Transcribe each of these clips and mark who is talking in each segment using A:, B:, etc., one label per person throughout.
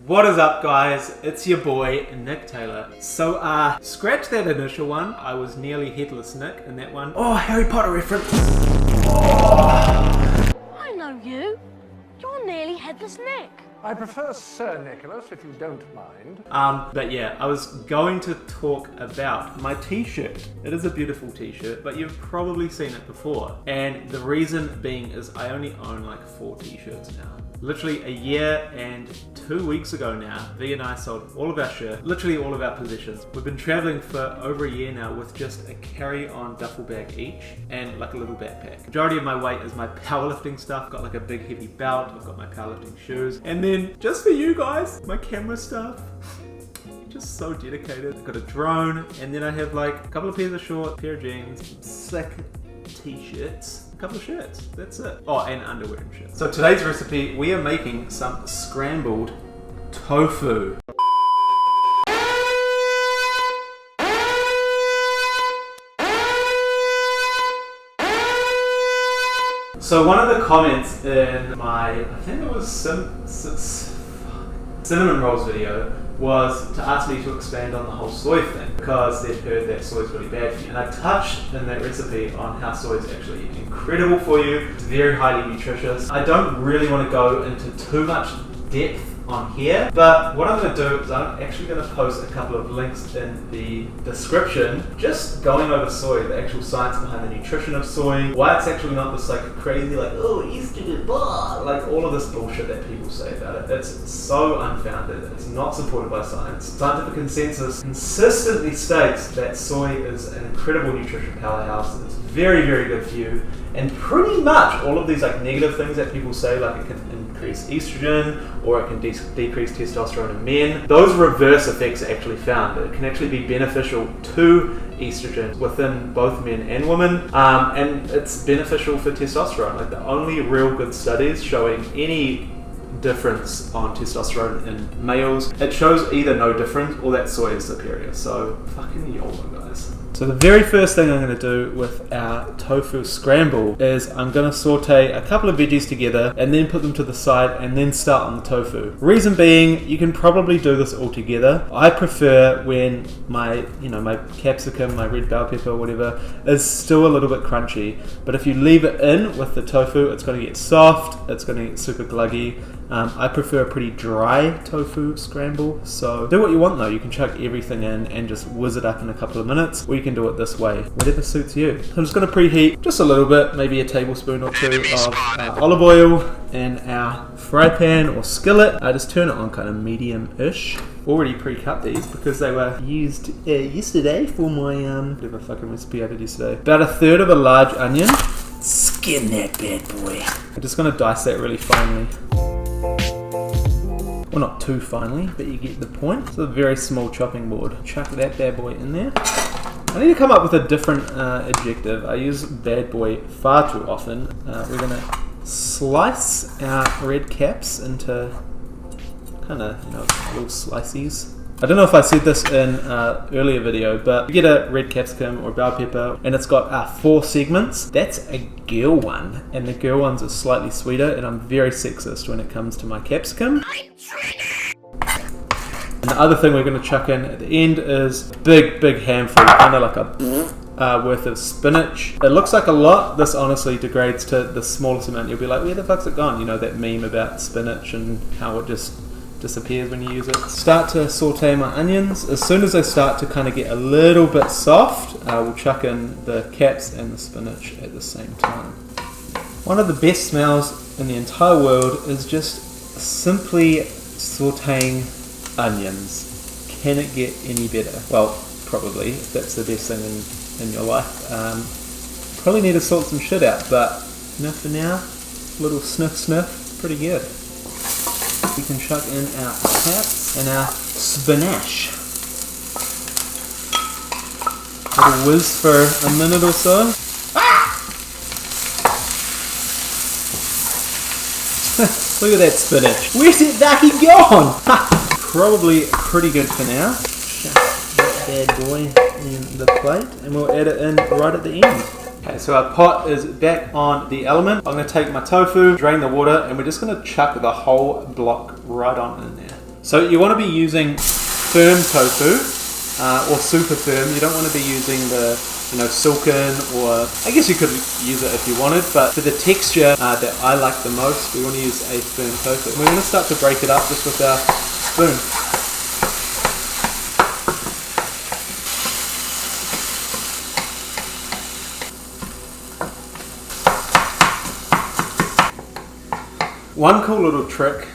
A: What is up, guys? It's your boy Nick Taylor. So scratch that initial one. I was nearly headless Nick in that one. Oh, Harry Potter reference.
B: I know you. You're nearly headless Nick.
C: I prefer Sir Nicholas, if you don't mind.
A: But yeah, I was going to talk about my t-shirt. It is a beautiful t-shirt, but you've probably seen it before. And the reason being is I only own like 4 t-shirts now. Literally a year and 2 weeks ago now, V and I sold all of our shirts, literally all of our possessions. We've been traveling for over a year now with just a carry-on duffel bag each and like a little backpack. Majority of my weight is my powerlifting stuff. I've got like a big heavy belt, I've got my powerlifting shoes, and then just for you guys, my camera stuff. Just so dedicated. I've got a drone, and then I have like a couple of pairs of shorts, a pair of jeans, some sick t-shirts, a couple of shirts, that's it. Oh, and underwear and shit. So today's recipe, we are making some scrambled tofu. So one of the comments in my, I think it was cinnamon rolls video, was to ask me to expand on the whole soy thing because they'd heard that soy is really bad for you. And I touched in that recipe on how soy is actually incredible for you. It's very highly nutritious. I don't really want to go into too much depth on here, but what I'm going to do is I'm actually going to post a couple of links in the description just going over soy, the actual science behind the nutrition of soy, why it's actually not this like crazy like, oh, estrogen, blah, like all of this bullshit that people say about it. It's so unfounded. It's not supported by science. Scientific consensus consistently states that soy is an incredible nutrition powerhouse. It's very, very good for you, and pretty much all of these like negative things that people say, like it can increase estrogen or it can decrease testosterone in men, those reverse effects are actually found. It can actually be beneficial to estrogen within both men and women, and it's beneficial for testosterone. Like the only real good studies showing any difference on testosterone in males, it shows either no difference or that soy is superior. So fucking YOLO, guys. So the very first thing I'm going to do with our tofu scramble is I'm going to saute a couple of veggies together and then put them to the side and then start on the tofu. Reason being, you can probably do this all together. I prefer when my capsicum, my red bell pepper, whatever, is still a little bit crunchy. But if you leave it in with the tofu, it's going to get soft, it's going to get super gluggy. I prefer a pretty dry tofu scramble, so do what you want though. You can chuck everything in and just whiz it up in a couple of minutes, or you can do it this way, whatever suits you. So I'm just going to preheat just a little bit, maybe a tablespoon or 2 of olive oil in our fry pan or skillet. I just turn it on kind of medium-ish. Already pre-cut these because they were used yesterday for my whatever fucking recipe I did yesterday. About 1/3 of a large onion. Skin that bad boy. I'm just going to dice that really finely. Well, not too finely, but you get the point. It's a very small chopping board. Chuck that bad boy in there. I need to come up with a different adjective. I use bad boy far too often. We're going to slice our red caps into kind of, little slices. I don't know if I said this in an earlier video, but you get a red capsicum or bell pepper and it's got 4 segments. That's a girl one, and the girl ones are slightly sweeter, and I'm very sexist when it comes to my capsicum. And the other thing we're going to chuck in at the end is a big handful, kind of like a worth of spinach. It looks like a lot. This honestly degrades to the smallest amount. You'll be like, where the fuck's it gone? You know that meme about spinach and how it just disappears when you use it. Start to saute my onions. As soon as they start to kind of get a little bit soft, we'll chuck in the caps and the spinach at the same time. One of the best smells in the entire world is just simply sauteing onions. Can it get any better? Well, probably, if that's the best thing in your life. Probably need to sort some shit out, but for now, little sniff, pretty good. We can chuck in our caps and our spinach. Let it whiz for a minute or so. Look at that spinach. Where's that ducky gone? Probably pretty good for now. Chuck that bad boy in the plate and we'll add it in right at the end. Okay, so our pot is back on the element. I'm going to take my tofu, drain the water, and we're just going to chuck the whole block right on in there. So you want to be using firm tofu or super firm. You don't want to be using the silken, or I guess you could use it if you wanted, but for the texture that I like the most, we want to use a firm tofu. We're going to start to break it up just with our spoon. One cool little trick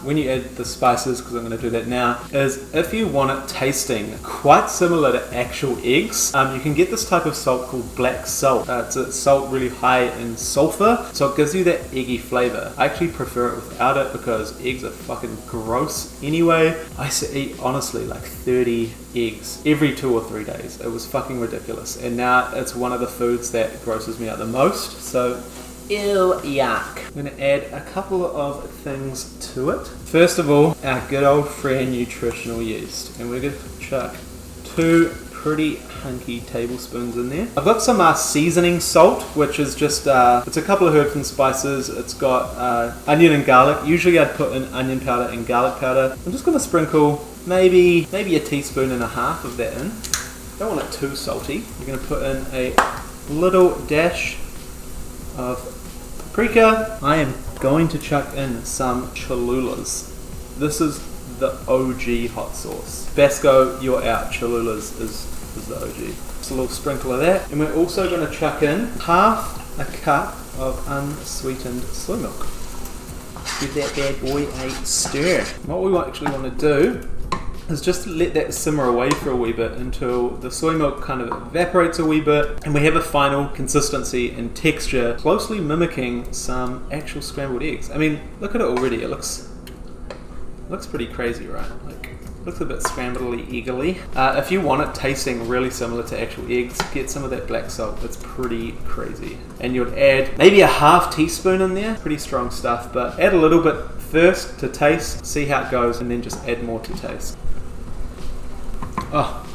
A: when you add the spices, because I'm going to do that now, is if you want it tasting quite similar to actual eggs, you can get this type of salt called black salt. It's a salt really high in sulfur, so it gives you that eggy flavor. I actually prefer it without it because eggs are fucking gross anyway. I used to eat, honestly, like 30 eggs every 2 or 3 days. It was fucking ridiculous, and now it's one of the foods that grosses me out the most. So ew, yuck. I'm going to add a couple of things to it. First of all, our good old friend Nutritional yeast. And we're going to chuck 2 pretty hunky tablespoons in there. I've got some seasoning salt, which is just, it's a couple of herbs and spices. It's got onion and garlic. Usually I'd put in onion powder and garlic powder. I'm just going to sprinkle maybe a teaspoon and a half of that in. Don't want it too salty. You're going to put in a little dash of paprika. I am going to chuck in some Cholulas. This is the OG hot sauce. Tbsp, you're out. Cholulas is the OG. Just a little sprinkle of that. And we're also going to chuck in half a cup of unsweetened soy milk. Give that bad boy a stir. What we actually want to do is just let that simmer away for a wee bit until the soy milk kind of evaporates a wee bit and we have a final consistency and texture closely mimicking some actual scrambled eggs. I mean, look at it already. It looks pretty crazy, right? Like, looks a bit scrambly, eggly. If you want it tasting really similar to actual eggs, get some of that black salt. It's pretty crazy. And you'd add maybe a half teaspoon in there. Pretty strong stuff, but add a little bit first to taste, see how it goes, and then just add more to taste. Oh,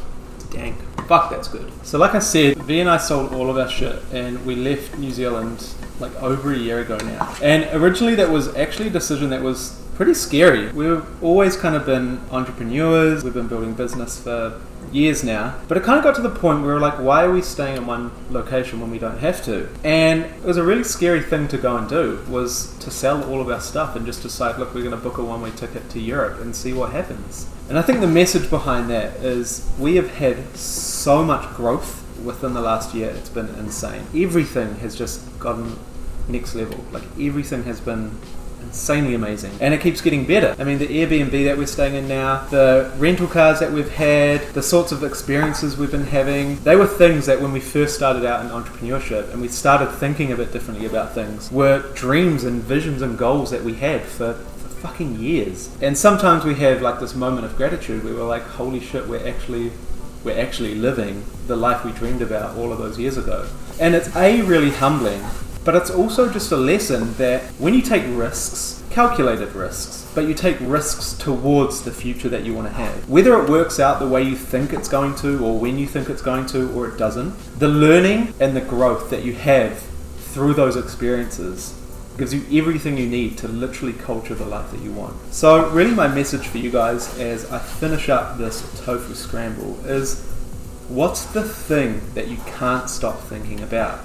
A: dang. Fuck, that's good. So like I said, V and I sold all of our shit and we left New Zealand like over a year ago now. And originally that was actually a decision that was pretty scary. We've always kind of been entrepreneurs. We've been building business for years now. But it kind of got to the point where we were like, why are we staying in one location when we don't have to? And it was a really scary thing to go and do, was to sell all of our stuff and just decide, look, we're going to book a one-way ticket to Europe and see what happens. And I think the message behind that is we have had so much growth within the last year. It's been insane. Everything has just gotten next level. Like, everything has been insanely amazing, and it keeps getting better. I mean, the Airbnb that we're staying in now, the rental cars that we've had, the sorts of experiences we've been having, they were things that when we first started out in entrepreneurship and we started thinking a bit differently about things, were dreams and visions and goals that we had for fucking years. And sometimes we have like this moment of gratitude where we're like, holy shit, we're actually living the life we dreamed about all of those years ago. And it's really humbling, but it's also just a lesson that when you take risks, calculated risks, but you take risks towards the future that you want to have, whether it works out the way you think it's going to, or when you think it's going to, or it doesn't, the learning and the growth that you have through those experiences gives you everything you need to literally culture the life that you want. So really my message for you guys as I finish up this tofu scramble is, what's the thing that you can't stop thinking about?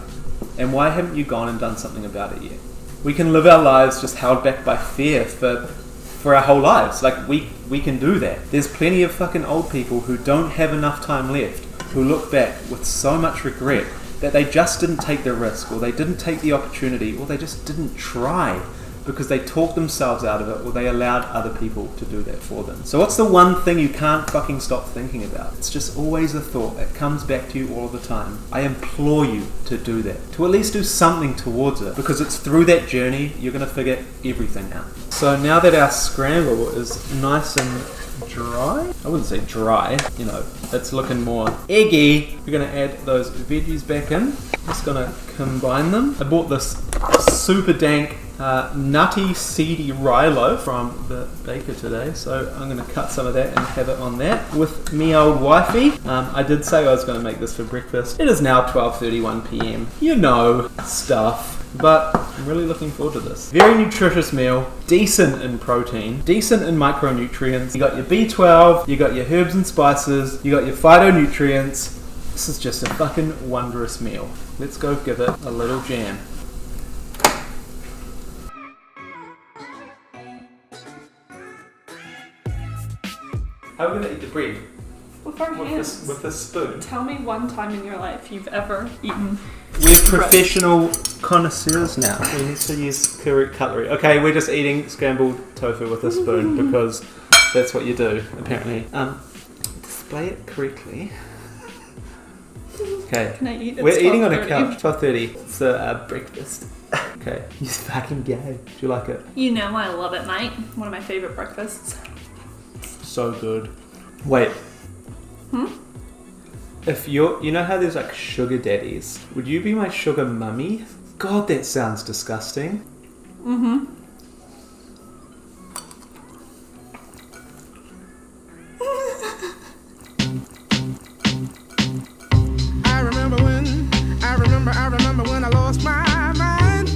A: And why haven't you gone and done something about it yet? We can live our lives just held back by fear for our whole lives. Like, we can do that. There's plenty of fucking old people who don't have enough time left, who look back with so much regret that they just didn't take the risk, or they didn't take the opportunity, or they just didn't try because they talked themselves out of it, or they allowed other people to do that for them. So what's the one thing you can't fucking stop thinking about? It's just always a thought that comes back to you all the time. I implore you to do that, to at least do something towards it, because it's through that journey you're going to figure everything out. So now that our scramble is nice and dry, I wouldn't say dry, you know, it's looking more eggy, we're going to add those veggies back in. Just going to combine them. I bought this super dank nutty seedy rye loaf from the baker today, so I'm going to cut some of that and have it on that with me old wifey. I did say I was going to make this for breakfast. It is now 12:31 p.m. You know, stuff. but I'm really looking forward to this. Very nutritious meal, decent in protein, decent in micronutrients. You got your B12, you got your herbs and spices, you got your phytonutrients. This is just a fucking wondrous meal. Let's go give it a little jam. How are we gonna eat the bread?
D: With our hands.
A: With a spoon.
D: Tell me one time in your life you've ever eaten.
A: We're professional connoisseurs now. We need to use correct cutlery. Okay, we're just eating scrambled tofu with a spoon because that's what you do, apparently. Display it correctly. Okay.
D: Can I eat?
A: We're eating on a couch. 12:30. It's a breakfast. Okay. You fucking gay. Do you like it?
D: You know I love it, mate. One of my favorite breakfasts.
A: So good. Wait. If you know how there's like sugar daddies, would you be my sugar mummy? God, that sounds disgusting.
E: I remember when I lost my mind.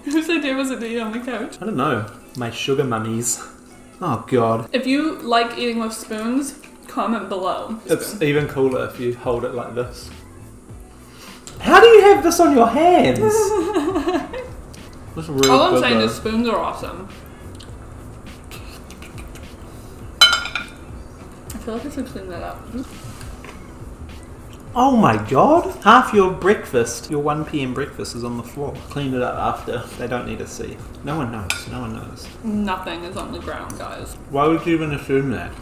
D: Whose idea was it to eat on the couch?
A: I don't know. My sugar mummies. Oh God.
D: If you like eating with spoons, comment below.
A: It's even cooler if you hold it like this. How do you have this on your hands? This is really
D: All I'm
A: good,
D: saying
A: though.
D: is spoons are awesome. I feel like I should clean that up.
A: Oh my God. Half your breakfast, your 1 p.m. breakfast is on the floor. Clean it up after. They don't need to see. No one knows. No one knows.
D: Nothing is on the ground, guys.
A: Why would you even assume that?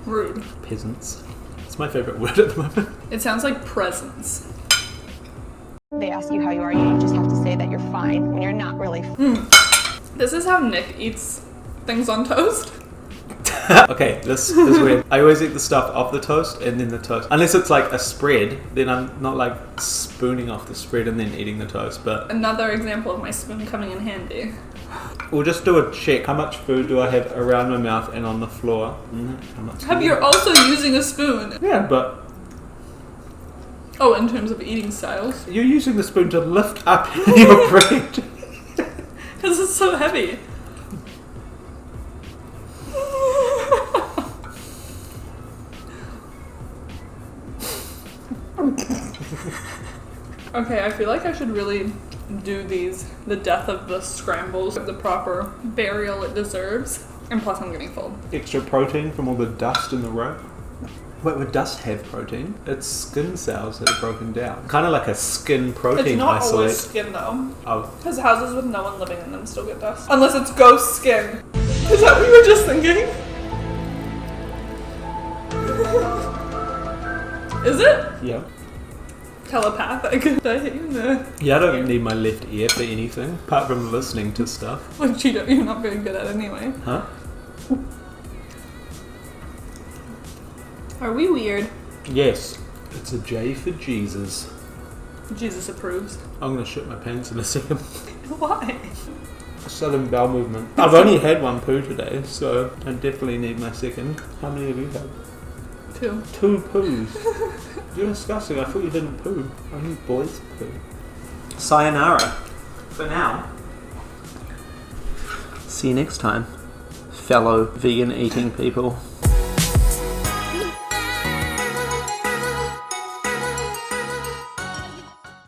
D: Rude.
A: Peasants. It's my favourite word at the moment.
D: It sounds like presents.
F: They ask you how you are, you just have to say that you're fine when you're not really.
D: This is how Nick eats things on toast.
A: Okay, this is weird. I always eat the stuff off the toast and then the toast. Unless it's like a spread, then I'm not like spooning off the spread and then eating the toast, but
D: Another example of my spoon coming in handy.
A: we'll just do a check. How much food do I have around my mouth and on the floor? How much
D: You're also using a spoon.
A: Yeah, but
D: Oh, in terms of eating styles.
A: you're using the spoon to lift up your bread.
D: Because it's so heavy. Okay, I feel like I should really do the death of the scrambles, the proper burial it deserves. And plus I'm getting full.
A: Extra protein from all the dust in the rope. Wait, would dust have protein? It's skin cells that are broken down. Kind of like a skin protein
D: It's not
A: isolate.
D: always skin though.
A: Oh,
D: Because houses with no one living in them still get dust. Unless it's ghost skin. Is that what you were just thinking? Is it?
A: yeah.
D: Telepathic. Did I hit you in the...
A: Yeah, I don't need my left ear for anything, apart from listening to stuff.
D: Which you're not very good at anyway.
A: Huh?
D: Are we weird?
A: Yes. It's a J for Jesus.
D: Jesus approves.
A: I'm gonna shit my pants in a second.
D: Why?
A: Sudden bowel movement. I've only had one poo today, so I definitely need my second. How many have you had?
D: 2.
A: 2 poos. You're disgusting. I thought you didn't poo. Only boys poo. Sayonara. For now. See you next time, fellow vegan eating people.